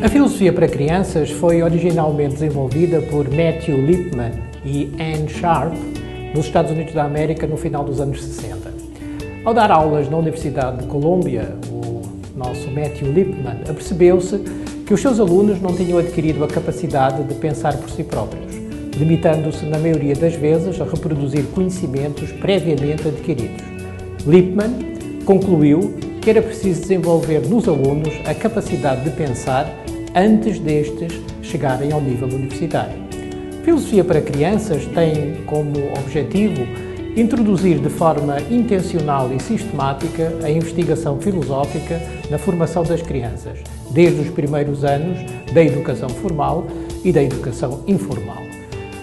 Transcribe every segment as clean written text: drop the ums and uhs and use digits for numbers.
A filosofia para crianças foi originalmente desenvolvida por Matthew Lipman e Anne Sharp nos Estados Unidos da América no final dos anos 60. Ao dar aulas na Universidade de Colômbia, o nosso Matthew Lipman apercebeu-se que os seus alunos não tinham adquirido a capacidade de pensar por si próprios, limitando-se, na maioria das vezes, a reproduzir conhecimentos previamente adquiridos. Lipman concluiu que era preciso desenvolver nos alunos a capacidade de pensar antes destes chegarem ao nível universitário. Filosofia para crianças tem como objetivo introduzir de forma intencional e sistemática a investigação filosófica na formação das crianças, desde os primeiros anos da educação formal e da educação informal.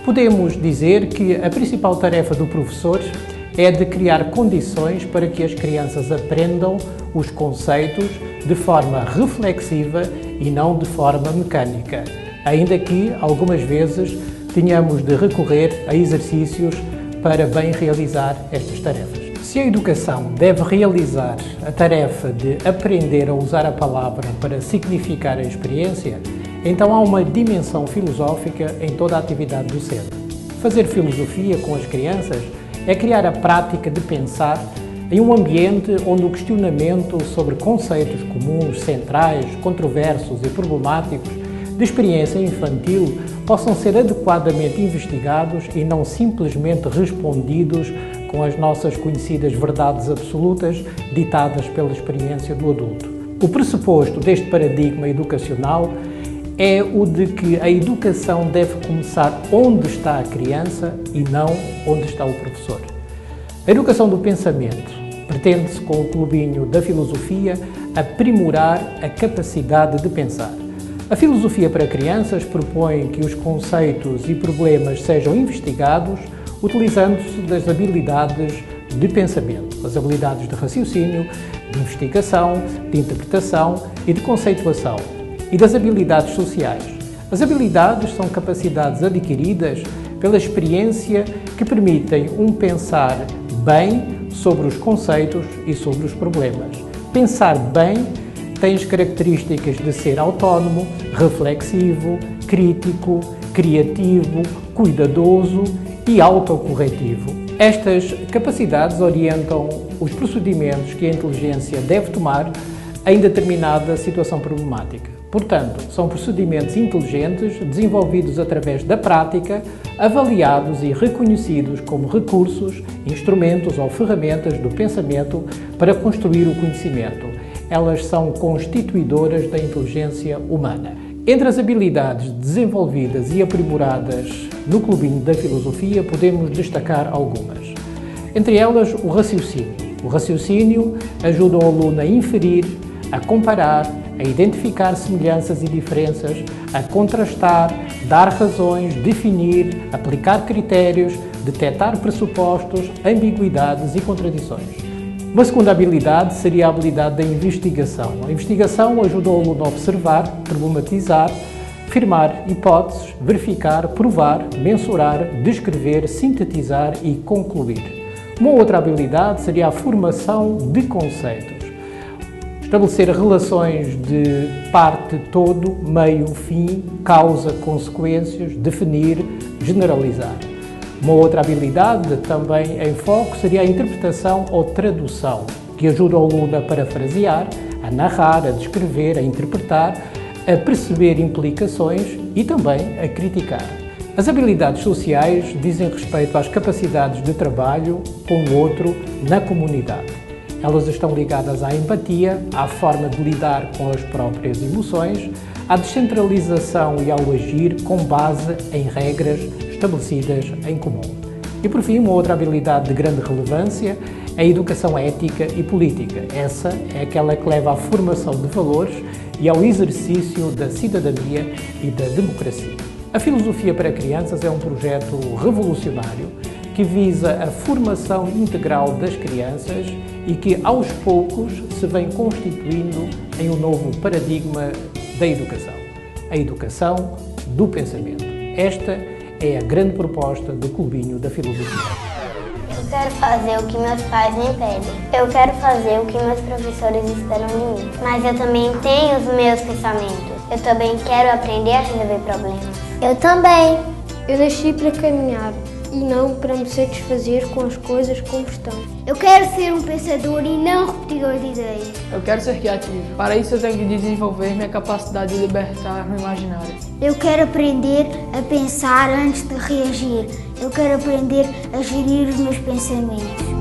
Podemos dizer que a principal tarefa do professor é de criar condições para que as crianças aprendam os conceitos de forma reflexiva e não de forma mecânica, ainda que, algumas vezes, tenhamos de recorrer a exercícios para bem realizar estas tarefas. Se a educação deve realizar a tarefa de aprender a usar a palavra para significar a experiência, então há uma dimensão filosófica em toda a atividade docente. Fazer filosofia com as crianças é criar a prática de pensar em um ambiente onde o questionamento sobre conceitos comuns, centrais, controversos e problemáticos de experiência infantil possam ser adequadamente investigados e não simplesmente respondidos com as nossas conhecidas verdades absolutas ditadas pela experiência do adulto. O pressuposto deste paradigma educacional é o de que a educação deve começar onde está a criança e não onde está o professor. A educação do pensamento pretende-se, com o clubinho da filosofia, aprimorar a capacidade de pensar. A filosofia para crianças propõe que os conceitos e problemas sejam investigados utilizando-se das habilidades de pensamento, as habilidades de raciocínio, de investigação, de interpretação e de conceituação, e das habilidades sociais. As habilidades são capacidades adquiridas pela experiência que permitem um pensar bem sobre os conceitos e sobre os problemas. Pensar bem tem as características de ser autónomo, reflexivo, crítico, criativo, cuidadoso e autocorretivo. Estas capacidades orientam os procedimentos que a inteligência deve tomar em determinada situação problemática. Portanto, são procedimentos inteligentes desenvolvidos através da prática, avaliados e reconhecidos como recursos, instrumentos ou ferramentas do pensamento para construir o conhecimento. Elas são constituidoras da inteligência humana. Entre as habilidades desenvolvidas e aprimoradas no clubinho da filosofia, podemos destacar algumas. Entre elas, o raciocínio. O raciocínio ajuda o aluno a inferir, a comparar, a identificar semelhanças e diferenças, a contrastar, dar razões, definir, aplicar critérios, detectar pressupostos, ambiguidades e contradições. Uma segunda habilidade seria a habilidade da investigação. A investigação ajuda o aluno a observar, problematizar, afirmar hipóteses, verificar, provar, mensurar, descrever, sintetizar e concluir. Uma outra habilidade seria a formação de conceitos. Estabelecer relações de parte-todo, meio-fim, causa-consequências, definir, generalizar. Uma outra habilidade também em foco seria a interpretação ou tradução, que ajuda o aluno a parafrasear, a narrar, a descrever, a interpretar, a perceber implicações e também a criticar. As habilidades sociais dizem respeito às capacidades de trabalho com o outro na comunidade. Elas estão ligadas à empatia, à forma de lidar com as próprias emoções, à descentralização e ao agir com base em regras estabelecidas em comum. E, por fim, uma outra habilidade de grande relevância é a educação ética e política. Essa é aquela que leva à formação de valores e ao exercício da cidadania e da democracia. A filosofia para crianças é um projeto revolucionário que visa a formação integral das crianças e que, aos poucos, se vem constituindo em um novo paradigma da educação. A educação do pensamento. Esta é a grande proposta do Clubinho da Filosofia. quero fazer o que meus pais me pedem. Eu quero fazer o que meus professores esperam de mim. Mas eu também tenho os meus pensamentos. Eu também quero aprender a resolver problemas. Eu também. Eu nasci para caminhar e não para me satisfazer com as coisas como estão. Eu quero ser um pensador e não repetidor de ideias. Eu quero ser criativo. Para isso eu tenho que desenvolver minha capacidade de libertar no imaginário. Eu quero aprender a pensar antes de reagir. Eu quero aprender a gerir os meus pensamentos.